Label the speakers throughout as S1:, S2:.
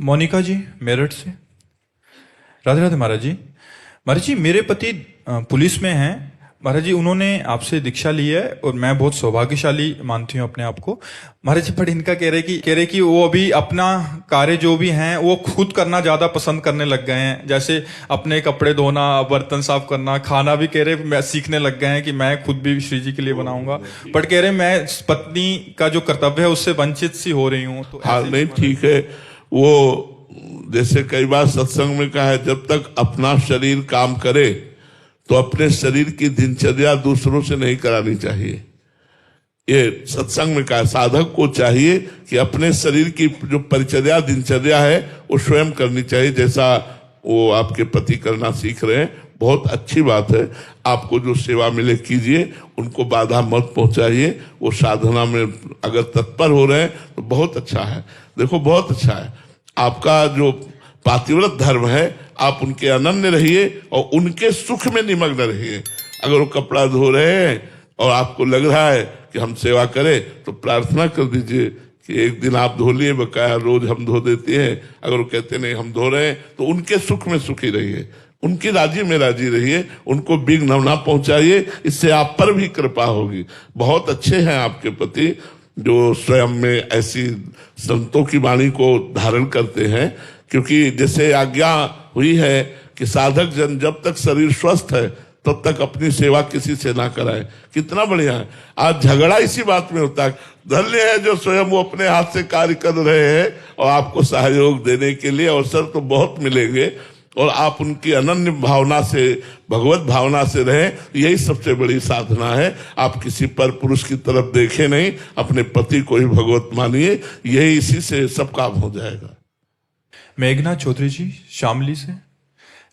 S1: मोनिका जी, मेरठ से। राधे राधे महाराज जी। महाराज जी, मेरे पति पुलिस में हैं। महाराज जी, उन्होंने आपसे दीक्षा ली है और मैं बहुत सौभाग्यशाली मानती हूँ अपने आप को। महाराज जी, पर इनका कह रहे कि वो अभी अपना कार्य जो भी हैं वो खुद करना ज्यादा पसंद करने लग गए हैं। जैसे अपने कपड़े धोना, बर्तन साफ करना, खाना भी कह रहे मैं सीखने लग गए हैं कि मैं खुद भी श्री जी के लिए बनाऊंगा। बट कह रहे मैं पत्नी का जो कर्तव्य है उससे वंचित सी हो रही हूँ। तो
S2: हाँ, नहीं ठीक है। वो जैसे कई बार सत्संग में कहा है, जब तक अपना शरीर काम करे तो अपने शरीर की दिनचर्या दूसरों से नहीं करानी चाहिए। ये सत्संग में कहा है, साधक को चाहिए कि अपने शरीर की जो परिचर्या दिनचर्या है वो स्वयं करनी चाहिए, जैसा वो आपके पति करना सीख रहे हैं। बहुत अच्छी बात है। आपको जो सेवा मिले कीजिए, उनको बाधा मत पहुंचाइए। वो साधना में अगर तत्पर हो रहे हैं तो बहुत अच्छा है। देखो, बहुत अच्छा है। आपका जो पातिव्रत धर्म है, आप उनके अनन्य रहिए और उनके सुख में निमग्न रहिए। अगर वो कपड़ा धो रहे हैं और आपको लग रहा है कि हम सेवा करें, तो प्रार्थना कर दीजिए कि एक दिन आप धो लिए, बकाया रोज हम धो देते हैं। अगर वो कहते नहीं हम धो रहे हैं, तो उनके सुख में सुखी रहिए, उनकी राजी में राजी रहिए, उनको विघ्न ना पहुंचाइए। इससे आप पर भी कृपा होगी। बहुत अच्छे हैं आपके पति, जो स्वयं में ऐसी संतों की वाणी को धारण करते हैं। क्योंकि जैसे आज्ञा हुई है कि साधक जन जब तक शरीर स्वस्थ है तब तक अपनी सेवा किसी से ना कराए। कितना बढ़िया है। आज झगड़ा इसी बात में होता है। धन्य है जो स्वयं वो अपने हाथ से कार्य कर रहे हैं और आपको सहयोग देने के लिए अवसर तो बहुत मिलेंगे, और आप उनकी अनन्य भावना से, भगवत भावना से रहें। यही सबसे बड़ी साधना है। आप किसी पर पुरुष की तरफ देखें नहीं, अपने पति को ही भगवत मानिए। यही, इसी से सब काम हो जाएगा।
S1: मेघना चौधरी जी, शामली से।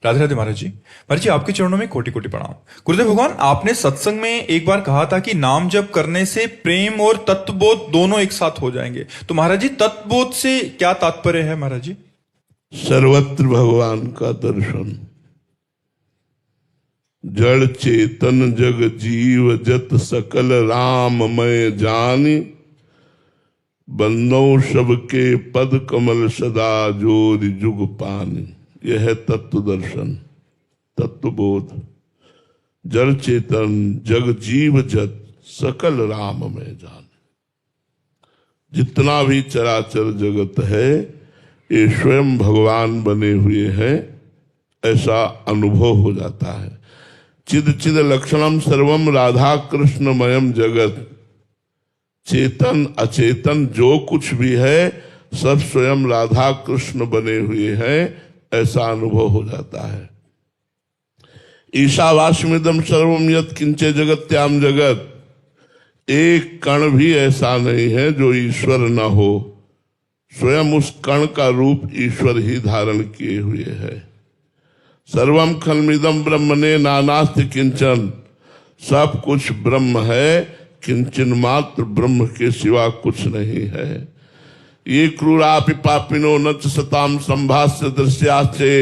S1: राधे राधे महाराज जी। महाराज जी, आपके चरणों में कोटि कोटि प्रणाम। गुरुदेव भगवान, आपने सत्संग में एक बार कहा था कि नाम जप करने से प्रेम और तत्वबोध दोनों एक साथ हो जाएंगे। तो महाराज जी, तत्वबोध से क्या तात्पर्य है महाराज जी?
S2: सर्वत्र भगवान का दर्शन। जड़ चेतन जग जीव जत सकल राममय जानी, बंदो सबके पद कमल सदा जोर जुग पानी। यह है तत्व दर्शन, तत्वबोध। जड़ चेतन जग जीव जत सकल राममय जानी। जितना भी चराचर जगत है ये स्वयं भगवान बने हुए हैं, ऐसा अनुभव हो जाता है। चिद चिद लक्षणम सर्वम राधा कृष्णमयम जगत। चेतन अचेतन जो कुछ भी है सब स्वयं राधा कृष्ण बने हुए हैं, ऐसा अनुभव हो जाता है। ईशावास्यमिदं सर्वम यत् किंचे जगत्याम जगत। एक कण भी ऐसा नहीं है जो ईश्वर न हो। स्वयं उस कण का रूप ईश्वर ही धारण किए हुए है। सर्वम खलमिदं ब्रह्मणे नानास्ति किंचन। सब कुछ ब्रह्म है, किंचन मात्र ब्रह्म के सिवा कुछ नहीं है। ये क्रूरापि पापिनो न च सताम संभाष्य दृश्याचे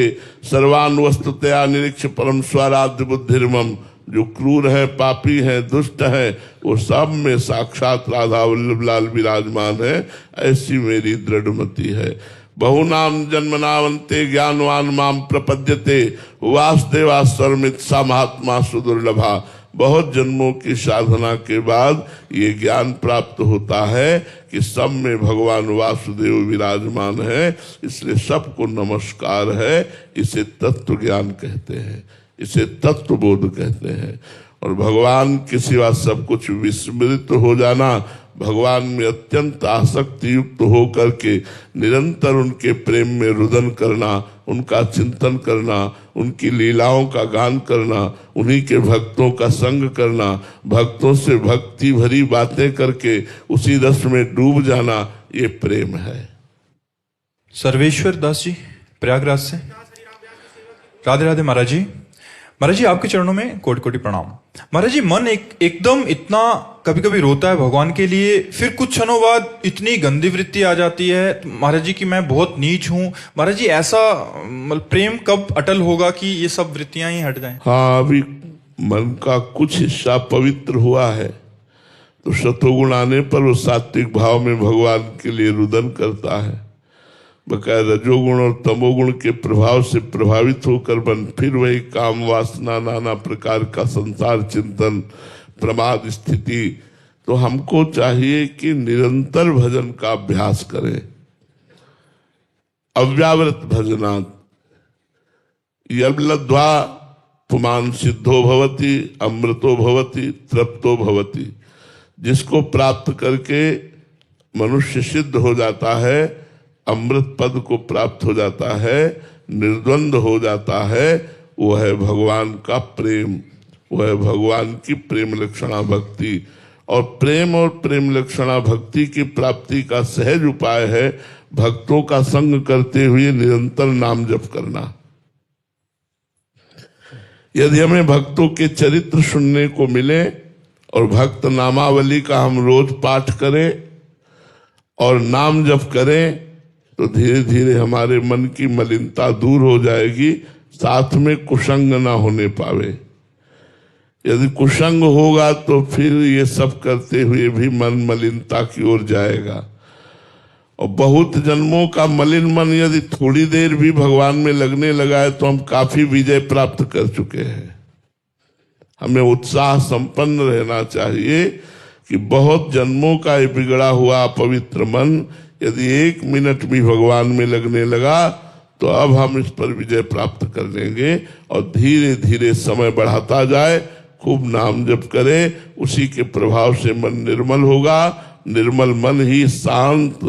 S2: सर्वान् वस्तुतया निरीक्ष परम स्वराध्य बुद्धिर्मम। जो क्रूर है, पापी है, दुष्ट है, वो सब में साक्षात राधा वल्लभ लाल विराजमान है। ऐसी मेरी दृढ़मति है। बहुनाम जन्मनावंते ज्ञानवान माम प्रपद्यते वासुदेवा सर्वमित सा महात्मा सुदुर्लभा। बहुत जन्मों की साधना के बाद ये ज्ञान प्राप्त होता है कि सब में भगवान वासुदेव विराजमान है। इसलिए सबको नमस्कार है। इसे तत्व ज्ञान कहते हैं, इसे तत्वबोध कहते हैं। और भगवान के सिवा सब कुछ विस्मृत हो जाना, भगवान में अत्यंत आसक्ति युक्त होकर के निरंतर उनके प्रेम में रुदन करना, उनका चिंतन करना, उनकी लीलाओं का गान करना, उन्हीं के भक्तों का संग करना, भक्तों से भक्ति भरी बातें करके उसी रस में डूब जाना, ये प्रेम है।
S1: सर्वेश्वर दास जी, प्रयागराज से। राधे राधे महाराज जी। महाराज जी, आपके चरणों में कोटि कोटि प्रणाम। महाराज जी, मन एकदम इतना कभी कभी रोता है भगवान के लिए, फिर कुछ क्षणों बाद इतनी गंदी वृत्ति आ जाती है महाराज जी कि मैं बहुत नीच हूँ। महाराज जी, ऐसा प्रेम कब अटल होगा कि ये सब वृत्तियां ही हट जाएं?
S2: हाँ, अभी मन का कुछ हिस्सा पवित्र हुआ है तो शत्रुगुण आने पर वो सात्विक भाव में भगवान के लिए रुदन करता है। बकाया रजोगुण और तमोगुण के प्रभाव से प्रभावित होकर मन फिर वही काम वासना, नाना प्रकार का संसार चिंतन, प्रमाद स्थिति। तो हमको चाहिए कि निरंतर भजन का अभ्यास करें। अव्यावृत भजनात् यल्लब्ध्वा पुमान सिद्धो भवति, अमृतो भवति, तृप्तो भवति। जिसको प्राप्त करके मनुष्य सिद्ध हो जाता है, अमृत पद को प्राप्त हो जाता है, निर्द्वंद हो जाता है, वो है भगवान का प्रेम, वो है भगवान की प्रेम लक्षणा भक्ति। और प्रेम और प्रेम लक्षणा भक्ति की प्राप्ति का सहज उपाय है भक्तों का संग करते हुए निरंतर नाम जप करना। यदि हमें भक्तों के चरित्र सुनने को मिले और भक्त नामावली का हम रोज पाठ करें और नाम जप करें, तो धीरे धीरे हमारे मन की मलिनता दूर हो जाएगी, साथ में कुसंग ना होने पावे। यदि कुसंग होगा तो फिर ये सब करते हुए भी मन मलिनता की ओर जाएगा। और बहुत जन्मों का मलिन मन यदि थोड़ी देर भी भगवान में लगने लगा है तो हम काफी विजय प्राप्त कर चुके हैं। हमें उत्साह संपन्न रहना चाहिए कि बहुत जन्मों का ये बिगड़ा हुआ पवित्र मन यदि 1 मिनट भी भगवान में लगने लगा तो अब हम इस पर विजय प्राप्त कर लेंगे। और धीरे धीरे समय बढ़ाता जाए, खूब नाम जप करे, उसी के प्रभाव से मन निर्मल होगा। निर्मल मन ही शांत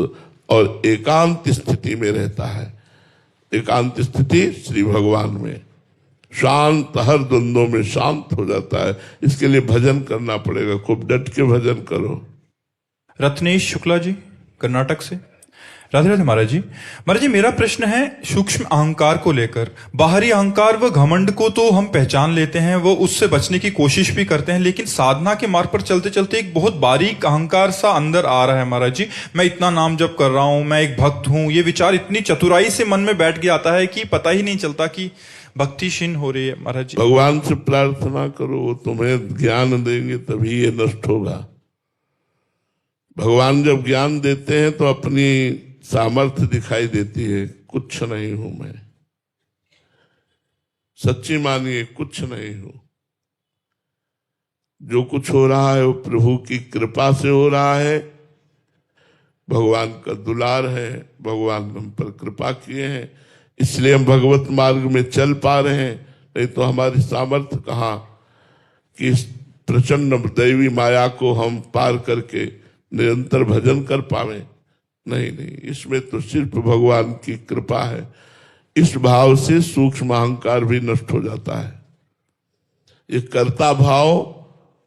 S2: और एकांत स्थिति में रहता है। एकांत स्थिति श्री भगवान में, शांत, हर द्वंद्वों में शांत हो जाता है। इसके लिए भजन करना पड़ेगा, खूब डट के भजन करो।
S1: रत्नेश शुक्ला जी कर्नाटक से। राधे राधे महाराज जी। महाराज जी, मेरा प्रश्न है सूक्ष्म अहंकार को लेकर। बाहरी अहंकार व घमंड को तो हम पहचान लेते हैं, वो उससे बचने की कोशिश भी करते हैं, लेकिन साधना के मार्ग पर चलते चलते एक बहुत बारीक अहंकार सा अंदर आ रहा है महाराज जी। मैं इतना नाम जप कर रहा हूं, मैं एक भक्त हूं, ये विचार इतनी चतुराई से मन में बैठ के आता है कि पता ही नहीं चलता कि भक्ति क्षीण हो रही है महाराज जी।
S2: भगवान से प्रार्थना करो, वो तुम्हें ज्ञान देंगे तभी ये नष्ट होगा। भगवान जब ज्ञान देते हैं तो अपनी सामर्थ्य दिखाई देती है, कुछ नहीं हूं मैं। सच्ची मानिए, कुछ नहीं हूं। जो कुछ हो रहा है वो प्रभु की कृपा से हो रहा है, भगवान का दुलार है, भगवान हम पर कृपा किए हैं, इसलिए हम भगवत मार्ग में चल पा रहे हैं। नहीं तो हमारी सामर्थ्य कहाँ कि इस प्रचंड दैवी माया को हम पार करके निरंतर भजन कर पावे। नहीं नहीं, इसमें तो सिर्फ भगवान की कृपा है। इस भाव से सूक्ष्म अहंकार भी नष्ट हो जाता है। ये कर्ता भाव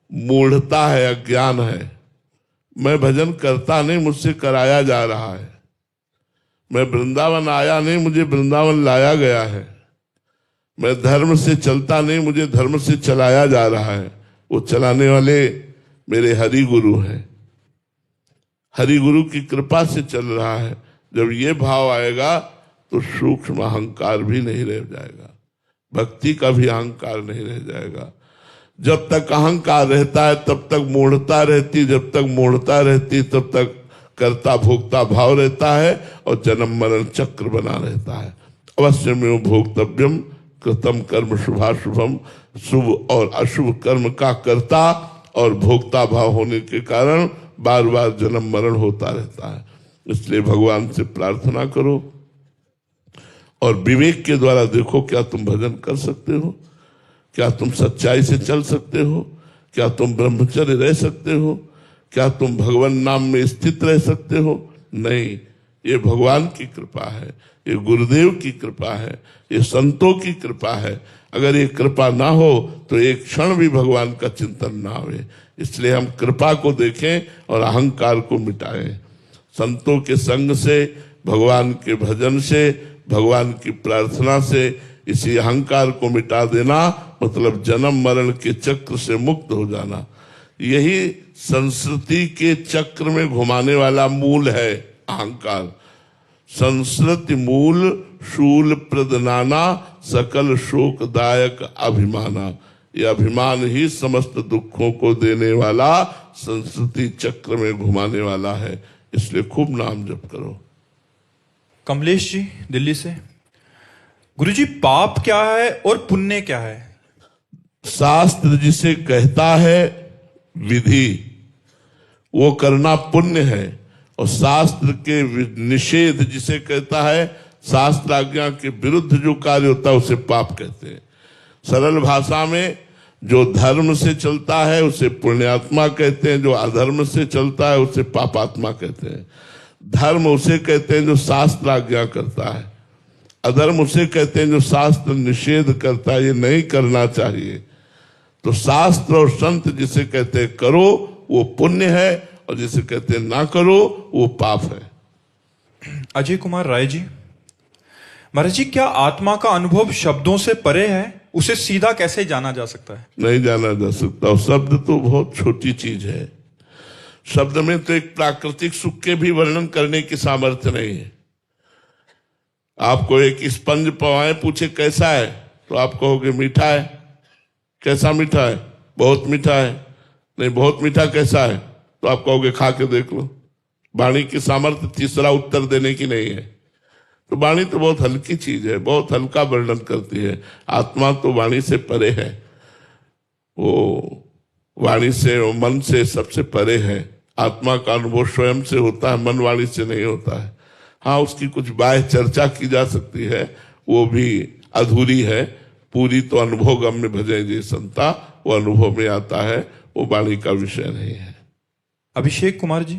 S2: मूढ़ता है, अज्ञान है। मैं भजन करता नहीं, मुझसे कराया जा रहा है। मैं वृंदावन आया नहीं, मुझे वृंदावन लाया गया है। मैं धर्म से चलता नहीं, मुझे धर्म से चलाया जा रहा है। वो चलाने वाले मेरे हरि गुरु हैं, हरि गुरु की कृपा से चल रहा है। जब ये भाव आएगा तो सूक्ष्म अहंकार भी नहीं रह जाएगा, भक्ति का भी अहंकार नहीं रह जाएगा। जब तक अहंकार रहता है तब तक मूढ़ता रहती, जब तक मूढ़ता रहती तब तक कर्ता भोक्ता भाव रहता है और जन्म मरण चक्र बना रहता है। अवश्य में भोक्तव्यम कृतम कर्म शुभाशुभम, शुभ और अशुभ कर्म का कर्ता और भोक्ता भाव होने के कारण बार बार जन्म मरण होता रहता है। इसलिए भगवान से प्रार्थना करो और विवेक के द्वारा देखो क्या तुम भजन कर सकते हो, क्या तुम सच्चाई से चल सकते हो, क्या तुम ब्रह्मचर्य रह सकते हो, क्या तुम भगवान नाम में स्थित रह सकते हो। नहीं, ये भगवान की कृपा है, ये गुरुदेव की कृपा है, ये संतों की कृपा है। अगर ये कृपा ना हो तो एक क्षण भी भगवान का चिंतन ना आवे। इसलिए हम कृपा को देखें और अहंकार को मिटाएं। संतों के संग से, भगवान के भजन से, भगवान की प्रार्थना से इसी अहंकार को मिटा देना मतलब जन्म मरण के चक्र से मुक्त हो जाना। यही संस्कृति के चक्र में घुमाने वाला मूल है अहंकार। संस्कृति मूल शूल प्रदनाना, सकल शोकदायक अभिमाना। यह अभिमान ही समस्त दुखों को देने वाला, संस्कृति चक्र में घुमाने वाला है। इसलिए खूब नाम जप करो।
S1: कमलेश जी दिल्ली से। गुरुजी, पाप क्या है और पुण्य क्या है?
S2: शास्त्र जिसे कहता है विधि, वो करना पुण्य है, और शास्त्र के निषेध जिसे कहता है, शास्त्र आज्ञा के विरुद्ध जो कार्य होता है उसे पाप कहते हैं। सरल भाषा में जो धर्म से चलता है उसे पुण्यात्मा कहते हैं, जो अधर्म से चलता है उसे पापात्मा कहते हैं। धर्म उसे कहते हैं जो शास्त्र आज्ञा करता है, अधर्म उसे कहते हैं जो शास्त्र निषेध करता है, ये नहीं करना चाहिए। तो शास्त्र और संत जिसे कहते हैं करो वो पुण्य है, और जिसे कहते हैं ना करो वो पाप है।
S1: अजय कुमार राय जी। महाराज जी, क्या आत्मा का अनुभव शब्दों से परे है? उसे सीधा कैसे जाना जा सकता है?
S2: नहीं जाना जा सकता, और शब्द तो बहुत छोटी चीज है। शब्द में तो एक प्राकृतिक सुख के भी वर्णन करने की सामर्थ्य नहीं है। आपको एक स्पंज पवाए, पूछे कैसा है, तो आप कहोगे मीठा है। कैसा मीठा है? बहुत मीठा है। नहीं, बहुत मीठा कैसा है, तो आप कहोगे खा के देख लो। वाणी की सामर्थ्य तीसरा उत्तर देने की नहीं है। तो वाणी तो बहुत हल्की चीज है, बहुत हल्का वर्णन करती है। आत्मा तो वाणी से परे है, वो वाणी से और मन से सबसे परे है। आत्मा का अनुभव स्वयं से होता है, मन वाणी से नहीं होता है। हाँ, उसकी कुछ बाह्य चर्चा की जा सकती है, वो भी अधूरी है। पूरी तो अनुभव गम्य भजे जी संता, वो अनुभव में आता है, वो वाणी का विषय नहीं है।
S1: अभिषेक कुमार जी।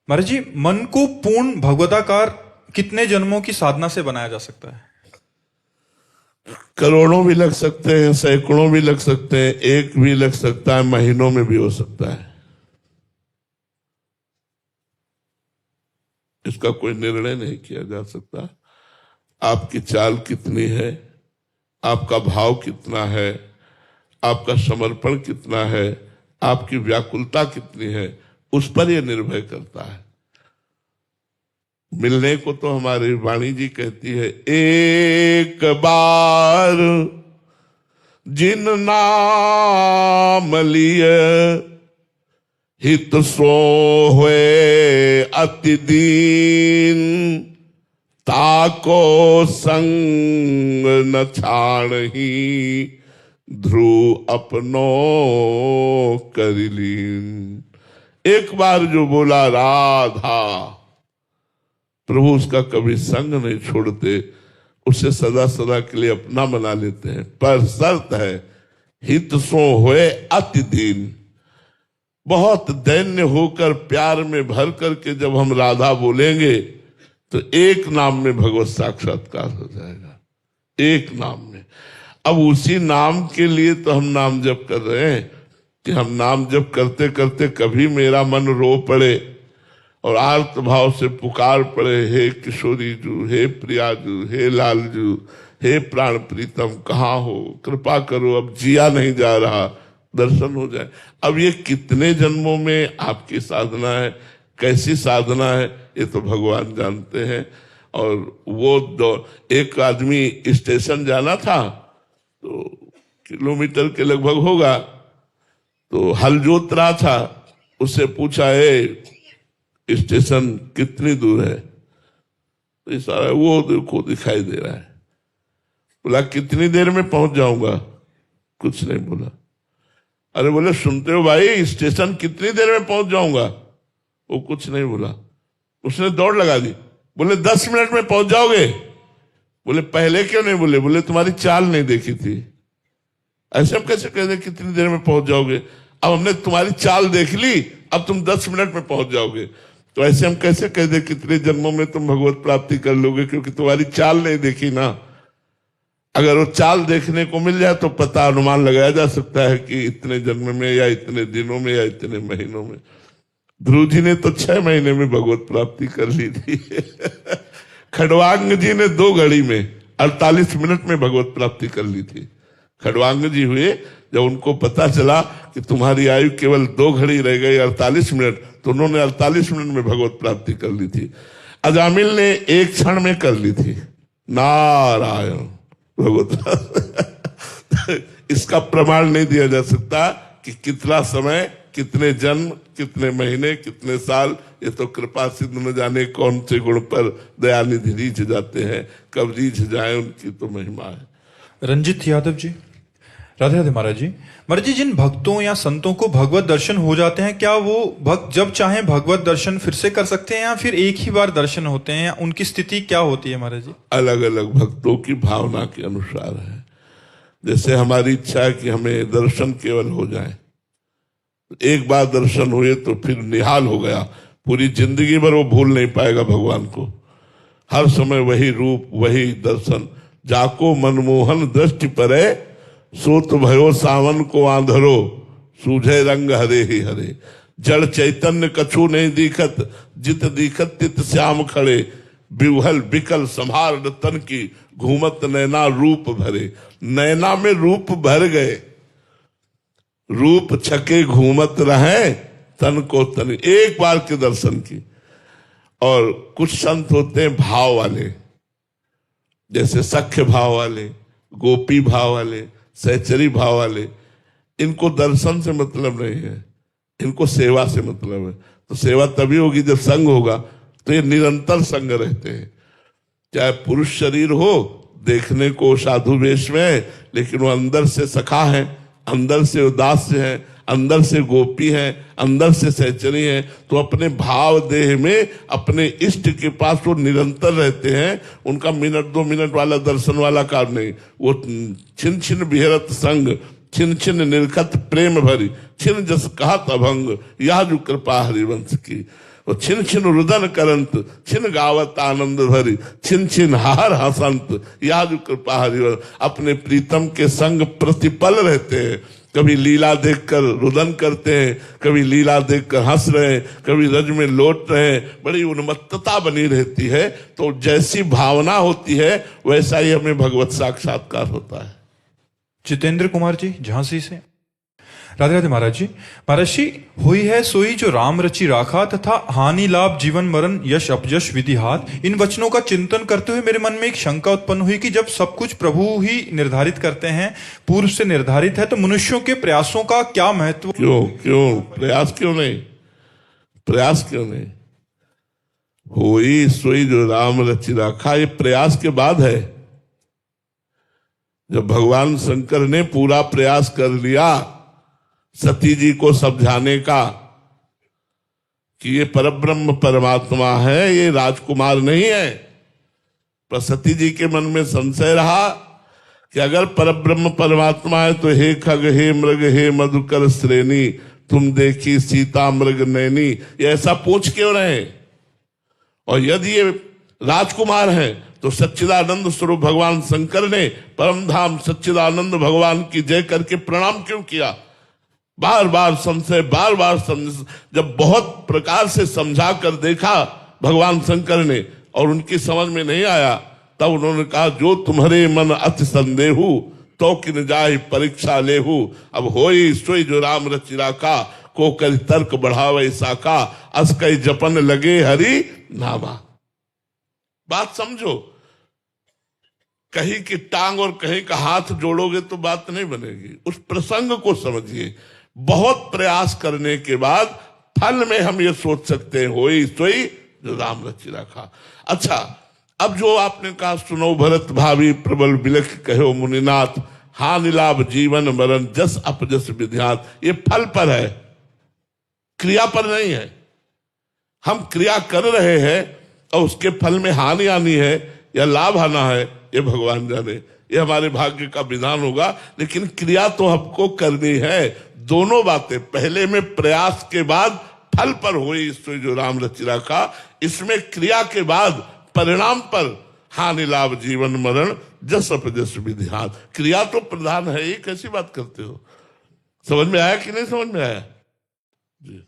S1: महाराज जी, मन को पूर्ण भगवदाकार कितने जन्मों की साधना से बनाया जा सकता है?
S2: करोड़ों भी लग सकते हैं, सैकड़ों भी लग सकते हैं, एक भी लग सकता है, महीनों में भी हो सकता है। इसका कोई निर्णय नहीं किया जा सकता। आपकी चाल कितनी है, आपका भाव कितना है, आपका समर्पण कितना है, आपकी व्याकुलता कितनी है, उस पर यह निर्भर करता है। मिलने को तो हमारी वाणी जी कहती है, एक बार जिन नाम लिए हित सो हुए अति दीन, ताको संग न छाड़ही ध्रुव अपनो करिलीन। एक बार जो बोला राधा, प्रभु उसका कभी संग नहीं छोड़ते, उसे सदा सदा के लिए अपना बना लेते हैं। पर शर्त है, हित सो हुए अति दीन। बहुत दैन्य होकर प्यार में भर करके जब हम राधा बोलेंगे तो एक नाम में भगवत साक्षात्कार हो जाएगा, एक नाम में। अब उसी नाम के लिए तो हम नाम जप कर रहे हैं कि हम नाम जप करते करते कभी मेरा मन रो पड़े और आर्त भाव से पुकार पड़े, हे किशोरी जू, हे प्रिया जू, हे लाल जू, हे प्राण प्रीतम, कहाँ हो, कृपा करो, अब जिया नहीं जा रहा, दर्शन हो जाए। अब ये कितने जन्मों में आपकी साधना है, कैसी साधना है, ये तो भगवान जानते हैं। और वो एक आदमी स्टेशन जाना था, तो किलोमीटर के लगभग होगा, तो हल जोत रहा था। उससे पूछा, है स्टेशन कितनी दूर है? तो सारा वो देखो दिखाई दे रहा है। बोला कितनी देर में पहुंच जाऊंगा? कुछ नहीं बोला। अरे बोले सुनते हो भाई, स्टेशन कितनी देर में पहुंच जाऊंगा? वो कुछ नहीं बोला। उसने दौड़ लगा दी, बोले 10 मिनट में पहुंच जाओगे। बोले पहले क्यों नहीं बोले? बोले तुम्हारी चाल नहीं देखी थी। ऐसे हम कैसे कह दे कितनी देर में पहुंच जाओगे? अब हमने तुम्हारी चाल देख ली, अब तुम 10 मिनट में पहुंच जाओगे। तो ऐसे हम कैसे कह दे कितने जन्मों में तुम भगवत प्राप्ति कर लोगे, क्योंकि तुम्हारी चाल नहीं देखी ना। अगर वो चाल देखने को मिल जाए तो पता अनुमान लगाया जा सकता है कि इतने जन्म में या इतने दिनों में या इतने महीनों में। ध्रुव जी ने तो 6 महीने में भगवत प्राप्ति कर ली थी। खड़वांग जी ने 2 घड़ी में 48 मिनट में भगवत प्राप्ति कर ली थी। खड़वांग जी हुए, जब उनको पता चला कि तुम्हारी आयु केवल 2 घड़ी रह गई 48 मिनट, तो उन्होंने 48 मिनट में भगवत प्राप्ति कर ली थी। अजामिल ने 1 क्षण में कर ली थी। नारायण भगवत। इसका प्रमाण नहीं दिया जा सकता कि कितना समय, कितने जन्म, कितने महीने, कितने साल, ये तो कृपा सिद्ध न जाने कौन से गुण पर दयानिधि रीझ जाते हैं, कब रीझ जाए उनकी तो महिमा है।
S1: रंजित यादव जी, राधे राधे महाराज जी। महाराज जी, जिन भक्तों या संतों को भगवत दर्शन हो जाते हैं, क्या वो भक्त जब चाहें भगवत दर्शन फिर से कर सकते हैं या फिर एक ही बार दर्शन होते हैं, या उनकी स्थिति क्या होती है महाराज जी?
S2: अलग अलग भक्तों की भावना के अनुसार है। जैसे हमारी इच्छा है कि हमें दर्शन केवल हो जाए, एक बार दर्शन हुए तो फिर निहाल हो गया, पूरी जिंदगी भर वो भूल नहीं पाएगा भगवान को। हर समय वही रूप, वही दर्शन। जाको मनमोहन दृष्टि परे, सोत भयो सावन को आंधरो, सूझे रंग हरे ही हरे। जड़ चैतन्य कछु नहीं दिखत, जित दिखत तित श्याम खड़े। बिवहल बिकल संहार तन की, घूमत नैना रूप भरे। नैना में रूप भर गए, रूप छके घूमत रहे, तन को तन। एक बार के दर्शन की। और कुछ संत होते हैं भाव वाले, जैसे सख्य भाव वाले, गोपी भाव वाले, सहचरी भाव वाले। इनको दर्शन से मतलब नहीं है, इनको सेवा से मतलब है। तो सेवा तभी होगी जब संग होगा, तो ये निरंतर संग रहते हैं। चाहे पुरुष शरीर हो, देखने को साधु वेश में है, लेकिन वो अंदर से सखा है, अंदर से उदास है, अंदर से गोपी है, अंदर से सहचरी है। तो अपने भाव देह में अपने इष्ट के पास वो निरंतर रहते हैं। उनका मिनट 2 मिनट वाला दर्शन वाला काम नहीं। वो छिन छिन बिहरत संग, छिन छिन निरखत प्रेम भरी। छिन जस कहत अभंग, यह जो कृपा हरिवंश की। वो छिन छिन रुदन करंत, छिन गावत आनंद भरी। छिन छिन हार हसंत, यह जो कृपा हरिवंश। अपने प्रीतम के संग प्रतिपल रहते हैं। कभी लीला देखकर रुदन करते हैं, कभी लीला देखकर हंस रहे हैं, कभी रज में लौट रहे हैं। बड़ी उन्मत्तता बनी रहती है। तो जैसी भावना होती है वैसा ही हमें भगवत साक्षात्कार होता है।
S1: जितेंद्र कुमार जी, झांसी से। राधे राधे महाराज जी। महाराज जी, हुई है सोई जो राम रचि राखा, तथा हानि लाभ जीवन मरण यश अपयश विधि हाथ। इन वचनों का चिंतन करते हुए मेरे मन में एक शंका उत्पन्न हुई कि जब सब कुछ प्रभु ही निर्धारित करते हैं, पूर्व से निर्धारित है, तो मनुष्यों के प्रयासों का क्या महत्व?
S2: क्यों प्रयास क्यों नहीं? प्रयास क्यों नहीं? हुई सोई जो राम रचि राखा, ये प्रयास के बाद है। जब भगवान शंकर ने पूरा प्रयास कर लिया सती जी को समझाने का कि ये परब्रह्म परमात्मा है, ये राजकुमार नहीं है, पर सती जी के मन में संशय रहा कि अगर परब्रह्म परमात्मा है तो हे खग, हे मृग, हे मधुकर श्रेणी, तुम देखी सीता मृग नैनी, ये ऐसा पूछ क्यों रहे? और यदि ये राजकुमार है तो सच्चिदानंद स्वरूप भगवान शंकर ने परम धाम सच्चिदानंद भगवान की जय करके प्रणाम क्यों किया? बार बार संशय, बार बार जब बहुत प्रकार से समझा कर देखा भगवान शंकर ने और उनकी समझ में नहीं आया, तब उन्होंने कहा जो तुम्हारे मन अति संदेहु, तो किन जाहि परीक्षा लेहु। अब होई सोई जो राम रचि राखा, को कर तर्क बढ़ावे साका, अस कई जपन लगे हरि नामा। बात समझो, कहीं की टांग और कहीं का हाथ जोड़ोगे तो बात नहीं बनेगी। उस प्रसंग को समझिए। बहुत प्रयास करने के बाद फल में हम ये सोच सकते हैं होई सोई जो राम रचि राखा। अच्छा, अब जो आपने कहा सुनो भरत भावी प्रबल बिलख कहो मुनिनाथ, हानि लाभ जीवन मरण जस अपजस विध्यात। ये फल पर है, क्रिया पर नहीं है। हम क्रिया कर रहे हैं और उसके फल में हानि आनी है या लाभ आना है, ये भगवान जाने। ये हमारे भाग्य का विधान होगा, लेकिन क्रिया तो हमको करनी है। दोनों बातें, पहले में प्रयास के बाद फल पर हुई इसमें जो राम रचि राखा, इसमें क्रिया के बाद परिणाम पर हानि लाभ जीवन मरण जस अपजस विधिहात। क्रिया तो प्रधान है। ये कैसी बात करते हो? समझ में आया कि नहीं समझ में आया? जी।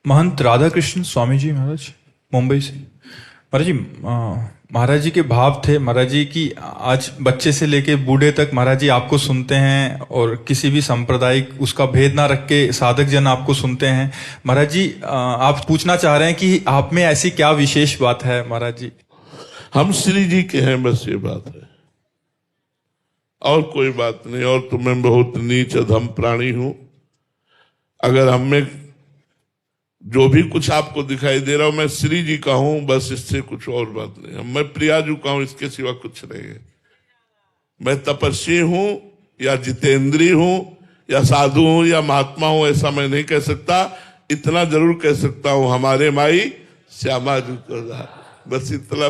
S1: महंत राधा कृष्ण स्वामी जी महाराज, मुंबई से। महाराज जी, महाराज जी के भाव थे महाराज जी की आज बच्चे से लेके बूढ़े तक महाराज जी आपको सुनते हैं, और किसी भी सांप्रदायिक उसका भेद ना रख के साधक जन आपको सुनते हैं। महाराज जी, आप पूछना चाह रहे हैं कि आप में ऐसी क्या विशेष बात है महाराज जी?
S2: हम श्री जी के हैं, बस ये बात है, और कोई बात नहीं। और तो मैं बहुत नीच अधम प्राणी हूं, अगर हम में जो भी कुछ आपको दिखाई दे रहा हूं, मैं श्री जी का हूं, बस इससे कुछ और बात नहीं। मैं प्रियाजू का हूं, इसके सिवा कुछ नहीं है। मैं तपस्वी हूं या जितेंद्री हूं या साधु हूं या महात्मा हूं, ऐसा मैं नहीं कह सकता। इतना जरूर कह सकता हूं, हमारे माई श्यामा जी को, बस इतना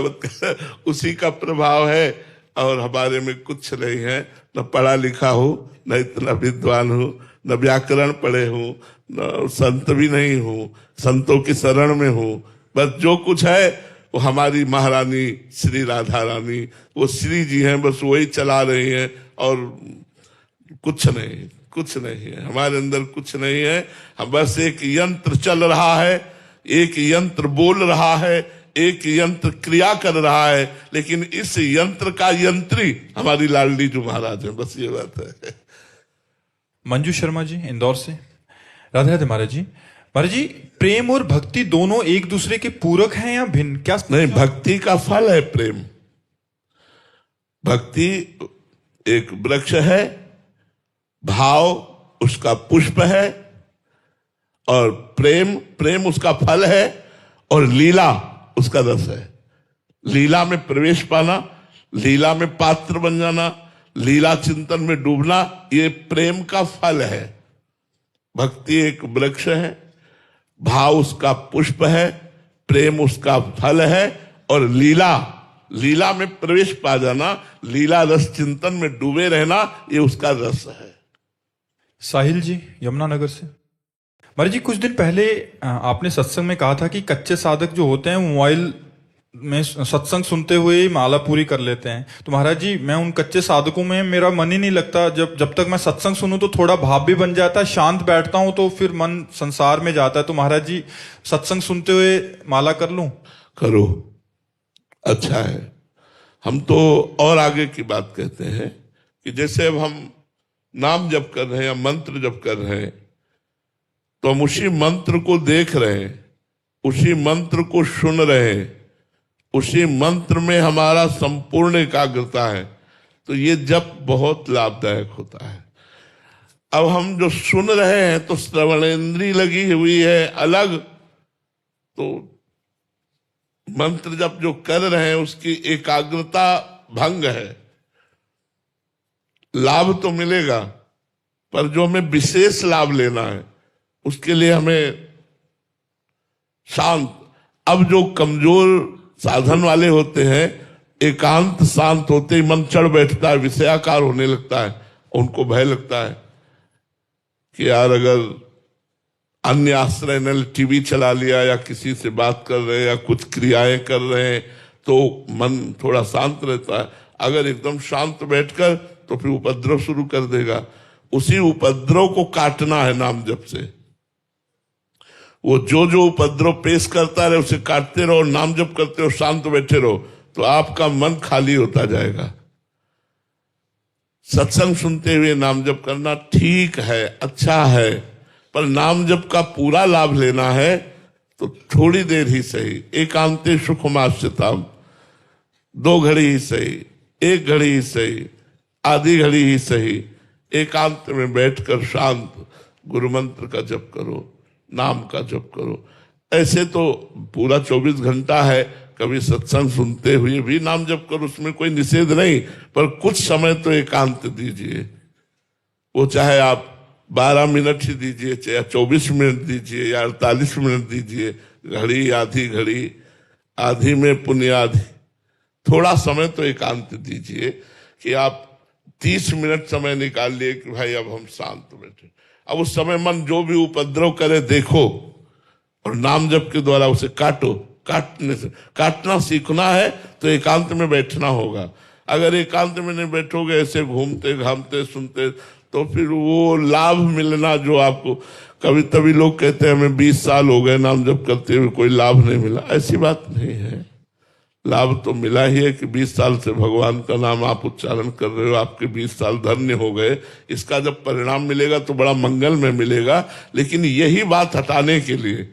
S2: उसी का प्रभाव है। और हमारे में कुछ नहीं है, न पढ़ा लिखा हूं, न इतना विद्वान हूं, न व्याकरण पढ़े हूं, न संत भी नहीं हूं, संतों की शरण में हूं। बस जो कुछ है वो हमारी महारानी श्री राधा रानी, वो श्री जी हैं, बस वही चला रही हैं। और कुछ नहीं, कुछ नहीं है हमारे अंदर, कुछ नहीं है। हम बस एक यंत्र चल रहा है, एक यंत्र बोल रहा है, एक यंत्र क्रिया कर रहा है, लेकिन इस यंत्र का यंत्री हमारी लाडली जो महाराज है। बस ये बात है।
S1: मंजू शर्मा जी इंदौर से। राधे राधे महाराज जी। महाराज जी, प्रेम और भक्ति दोनों एक दूसरे के पूरक हैं या भिन्न? क्या
S2: नहीं, भक्ति का फल है प्रेम। भक्ति एक वृक्ष है, भाव उसका पुष्प है, और प्रेम उसका फल है, और लीला उसका रस है। लीला में प्रवेश पाना, लीला में पात्र बन जाना, लीला चिंतन में डूबना, ये प्रेम का फल है। भक्ति एक वृक्ष है, भाव उसका पुष्प है, प्रेम उसका फल है, और लीला में प्रवेश पा जाना, लीला रस चिंतन में डूबे रहना, ये उसका रस है।
S1: साहिल जी यमुनानगर से। महाराज जी, कुछ दिन पहले आपने सत्संग में कहा था कि कच्चे साधक जो होते हैं मोबाइल में सत्संग सुनते हुए माला पूरी कर लेते हैं। तो महाराज जी, मैं उन कच्चे साधकों में मेरा मन ही नहीं लगता। जब तक मैं सत्संग सुनूं तो थोड़ा भाव भी बन जाता है, शांत बैठता हूं तो फिर मन संसार में जाता है। तो महाराज जी, सत्संग सुनते हुए माला कर लूं?
S2: करो, अच्छा है। हम तो और आगे की बात कहते हैं कि जैसे अब हम नाम जप कर रहे हैं या मंत्र जप कर रहे हैं, तो हम उसी मंत्र को देख रहे हैं, उसी मंत्र को सुन रहे हैं, उसी मंत्र में हमारा संपूर्ण एकाग्रता है। तो ये जप बहुत लाभदायक होता है। अब हम जो सुन रहे हैं तो श्रवणेंद्री लगी हुई है अलग, तो मंत्र जप जो कर रहे हैं उसकी एकाग्रता भंग है। लाभ तो मिलेगा, पर जो हमें विशेष लाभ लेना है उसके लिए हमें शांत। अब जो कमजोर साधन वाले होते हैं, एकांत शांत होते ही मन चढ़ बैठता है, विषयाकार होने लगता है, उनको भय लगता है कि यार अगर अन्य आश्रय ने टीवी चला लिया या किसी से बात कर रहे हैं या कुछ क्रियाएं कर रहे हैं तो मन थोड़ा शांत रहता है। अगर एकदम शांत बैठकर तो फिर उपद्रव शुरू कर देगा। उसी उपद्रव को काटना है नाम जप से। वो जो उपद्रव पेश करता रहे उसे काटते रहो, नाम जप करते रहो, शांत बैठे रहो, तो आपका मन खाली होता जाएगा। सत्संग सुनते हुए नाम जप करना ठीक है, अच्छा है, पर नाम जप का पूरा लाभ लेना है तो थोड़ी देर ही सही, एकांते सुखमाश्यताम, 2 घड़ी ही सही, 1 घड़ी ही सही, आधी घड़ी ही सही, एकांत में बैठकर शांत गुरु मंत्र का जप करो, नाम का जप करो। ऐसे तो पूरा 24 घंटा है, कभी सत्संग सुनते हुए भी नाम जप करो, उसमें कोई निषेध नहीं, पर कुछ समय तो एकांत दीजिए। वो चाहे आप 12 मिनट ही दीजिए, चाहे 24 मिनट दीजिए या 48 मिनट दीजिए, घड़ी आधी घड़ी, आधी में पुण्य आधी, थोड़ा समय तो एकांत दीजिए कि आप 30 मिनट समय निकाल लिए कि भाई अब हम शांत बैठे। अब उस समय मन जो भी उपद्रव करे देखो और नाम जप के द्वारा उसे काटो। काटना सीखना है तो एकांत में बैठना होगा। अगर एकांत में नहीं बैठोगे, ऐसे घूमते घामते सुनते, तो फिर वो लाभ मिलना जो आपको, कभी लोग कहते हैं हमें 20 साल हो गए नाम जप करते हुए कोई लाभ नहीं मिला। ऐसी बात नहीं है, लाभ तो मिला ही है कि 20 साल से भगवान का नाम आप उच्चारण कर रहे हो, आपके 20 साल धन्य हो गए। इसका जब परिणाम मिलेगा तो बड़ा मंगल में मिलेगा। लेकिन यही बात हटाने के लिए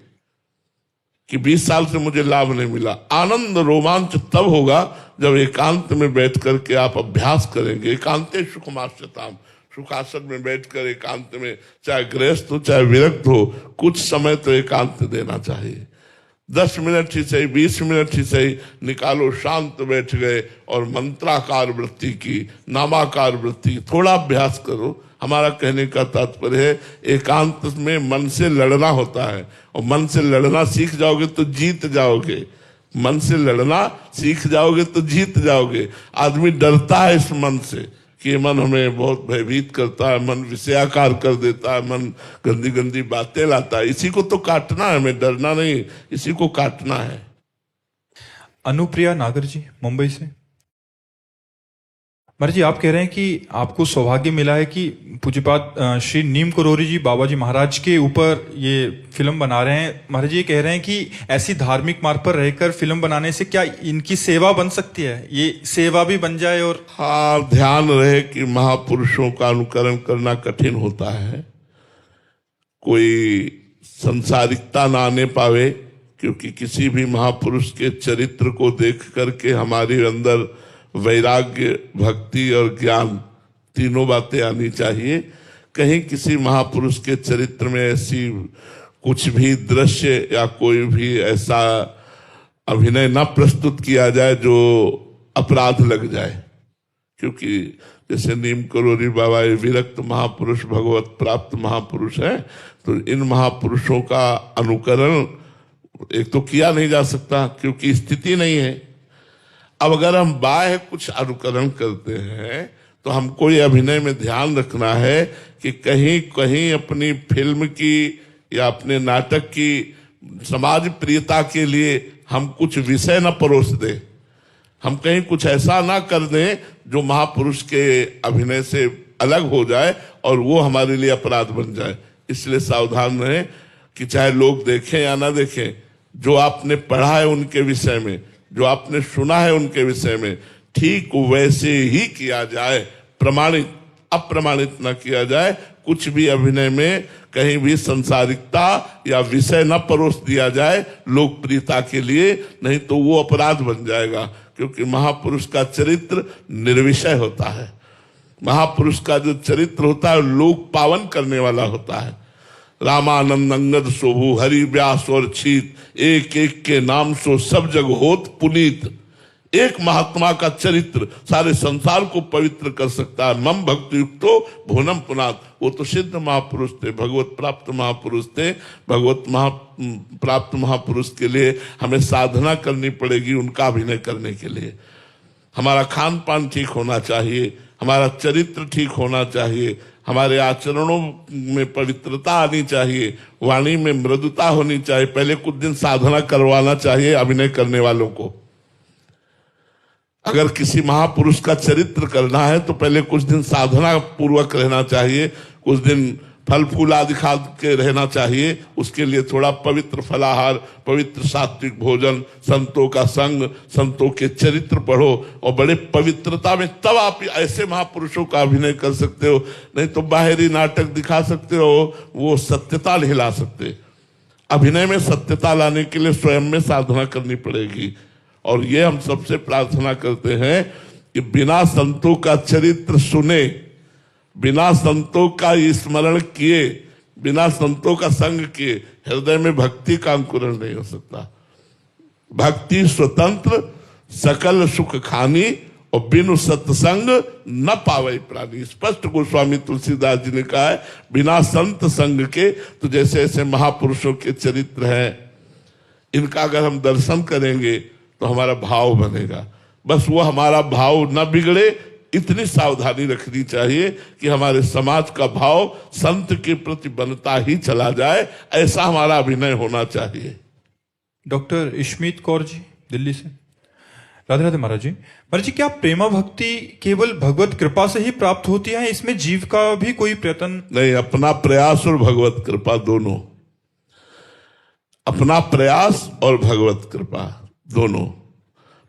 S2: कि 20 साल से मुझे लाभ नहीं मिला, आनंद रोमांच तब होगा जब एकांत में बैठ करके आप अभ्यास करेंगे। एकांते सुखमाश्यताम, सुखासन में बैठकर एकांत में, चाहे गृहस्थ हो चाहे विरक्त हो, कुछ समय तो एकांत देना चाहिए। 10 मिनट ही सही, 20 मिनट ही सही निकालो, शांत बैठ गए और मंत्राकार वृत्ति की, नामाकार वृत्ति की थोड़ा अभ्यास करो। हमारा कहने का तात्पर्य है एकांत में मन से लड़ना होता है, और मन से लड़ना सीख जाओगे तो जीत जाओगे। मन से लड़ना सीख जाओगे तो जीत जाओगे। आदमी डरता है इस मन से कि ये मन हमें बहुत भयभीत करता है, मन विषयाकार कर देता है, मन गंदी गंदी बातें लाता है। इसी को तो काटना है, हमें डरना नहीं, इसी को काटना है।
S1: अनुप्रिया नागर जी मुंबई से। महाराज जी, आप कह रहे हैं कि आपको सौभाग्य मिला है कि पूज्यपाद श्री नीम करोरी जी बाबा जी महाराज के ऊपर ये फिल्म बना रहे हैं। महाराज जी ये कह रहे हैं कि ऐसी धार्मिक मार्ग पर रहकर फिल्म बनाने से क्या इनकी सेवा बन सकती है, ये सेवा भी बन जाए? और
S2: हाँ, ध्यान रहे कि महापुरुषों का अनुकरण करना कठिन होता है, कोई संसारिकता ना आने पावे, क्योंकि किसी भी महापुरुष के चरित्र को देख करके हमारे अंदर वैराग्य, भक्ति और ज्ञान तीनों बातें आनी चाहिए। कहीं किसी महापुरुष के चरित्र में ऐसी कुछ भी दृश्य या कोई भी ऐसा अभिनय न प्रस्तुत किया जाए जो अपराध लग जाए, क्योंकि जैसे नीम करोरी बाबा विरक्त महापुरुष, भगवत प्राप्त महापुरुष है, तो इन महापुरुषों का अनुकरण एक तो किया नहीं जा सकता क्योंकि स्थिति नहीं है। अब अगर हम बाह्य कुछ अनुकरण करते हैं तो हमको ये अभिनय में ध्यान रखना है कि कहीं कहीं अपनी फिल्म की या अपने नाटक की समाज प्रियता के लिए हम कुछ विषय न परोस दें, हम कहीं कुछ ऐसा ना कर दें जो महापुरुष के अभिनय से अलग हो जाए और वो हमारे लिए अपराध बन जाए। इसलिए सावधान रहें कि चाहे लोग देखें या ना देखें, जो आपने पढ़ा है उनके विषय में, जो आपने सुना है उनके विषय में, ठीक वैसे ही किया जाए, प्रमाणित अप्रमाणित न किया जाए। कुछ भी अभिनय में कहीं भी संसारिकता या विषय न परोस दिया जाए लोकप्रियता के लिए, नहीं तो वो अपराध बन जाएगा। क्योंकि महापुरुष का चरित्र निर्विषय होता है, महापुरुष का जो चरित्र होता है लोक पावन करने वाला होता है। रामानंद अंगद शोभु हरि व्यास और छीत, एक एक के नाम सो सब जग होत पुनीत। एक महात्मा का चरित्र सारे संसार को पवित्र कर सकता है। मम भक्ति युक्तो भुवनम पुनात, वो तो सिद्ध महापुरुष थे, भगवत प्राप्त महापुरुष थे। भगवत प्राप्त महापुरुष के लिए हमें साधना करनी पड़ेगी उनका अभिनय करने के लिए। हमारा खान पान ठीक होना चाहिए, हमारा चरित्र ठीक होना चाहिए, हमारे आचरणों में पवित्रता आनी चाहिए, वाणी में मृदुता होनी चाहिए। पहले कुछ दिन साधना करवाना चाहिए अभिनय करने वालों को। अगर किसी महापुरुष का चरित्र करना है तो पहले कुछ दिन साधना पूर्वक रहना चाहिए, कुछ दिन फल फूल आदि खा के रहना चाहिए। उसके लिए थोड़ा पवित्र फलाहार, पवित्र सात्विक भोजन, संतों का संग, संतों के चरित्र पढ़ो और बड़े पवित्रता में तब आप ऐसे महापुरुषों का अभिनय कर सकते हो। नहीं तो बाहरी नाटक दिखा सकते हो, वो सत्यता नहीं ला सकते। अभिनय में सत्यता लाने के लिए स्वयं में साधना करनी पड़ेगी। और ये हम सबसे प्रार्थना करते हैं कि बिना संतों का चरित्र सुने, बिना संतों का स्मरण किए, बिना संतों का संग किए हृदय में भक्ति का अंकुरण नहीं हो सकता। भक्ति स्वतंत्र सकल सुख खानी और बिनु सत्संग न पावे प्राणी। स्पष्ट गोस्वामी तुलसीदास जी ने कहा है, बिना संत संग के तो जैसे ऐसे महापुरुषों के चरित्र हैं, इनका अगर हम दर्शन करेंगे तो हमारा भाव बनेगा। बस वो हमारा भाव न बिगड़े, इतनी सावधानी रखनी चाहिए कि हमारे समाज का भाव संत के प्रति बनता ही चला जाए, ऐसा हमारा अभिनय होना चाहिए।
S1: डॉक्टर इश्मीत कौर जी दिल्ली से। राधे राधे महाराज जी। महाराज जी, क्या प्रेमा भक्ति केवल भगवत कृपा से ही प्राप्त होती है, इसमें जीव का भी कोई प्रयत्न?
S2: नहीं, अपना प्रयास और भगवत कृपा दोनों, अपना प्रयास और भगवत कृपा दोनों।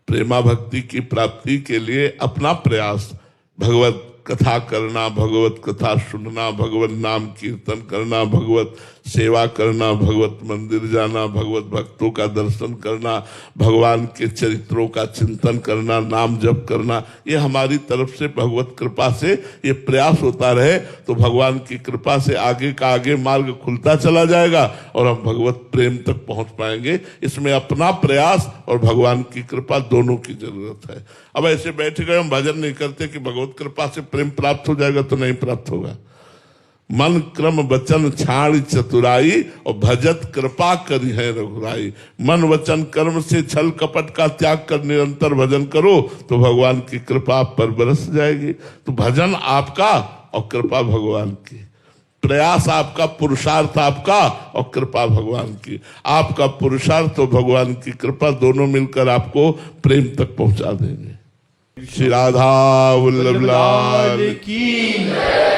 S2: प्रेमा भक्ति की प्राप्ति के लिए अपना प्रयास, भगवत कथा करना, भगवत कथा सुनना, भगवत नाम कीर्तन करना, भगवत सेवा करना, भगवत मंदिर जाना, भगवत भक्तों का दर्शन करना, भगवान के चरित्रों का चिंतन करना, नाम जप करना, ये हमारी तरफ से भगवत कृपा से ये प्रयास होता रहे तो भगवान की कृपा से आगे का आगे मार्ग खुलता चला जाएगा और हम भगवत प्रेम तक पहुंच पाएंगे। इसमें अपना प्रयास और भगवान की कृपा दोनों की जरूरत है। अब ऐसे बैठ गए हम भजन नहीं करते कि भगवत कृपा से प्रेम प्राप्त हो जाएगा, तो नहीं प्राप्त होगा। मन क्रम वचन छाड़ चतुराई और भजत कृपा करी है रघुराई। मन वचन कर्म से छल कपट का त्याग कर निरंतर भजन करो तो भगवान की कृपा आप पर बरस जाएगी। तो भजन आपका और कृपा भगवान की, प्रयास आपका, पुरुषार्थ आपका और कृपा भगवान की। आपका पुरुषार्थ और भगवान की कृपा दोनों मिलकर आपको प्रेम तक पहुंचा देंगे। श्री राधा वल्लभ लाल की।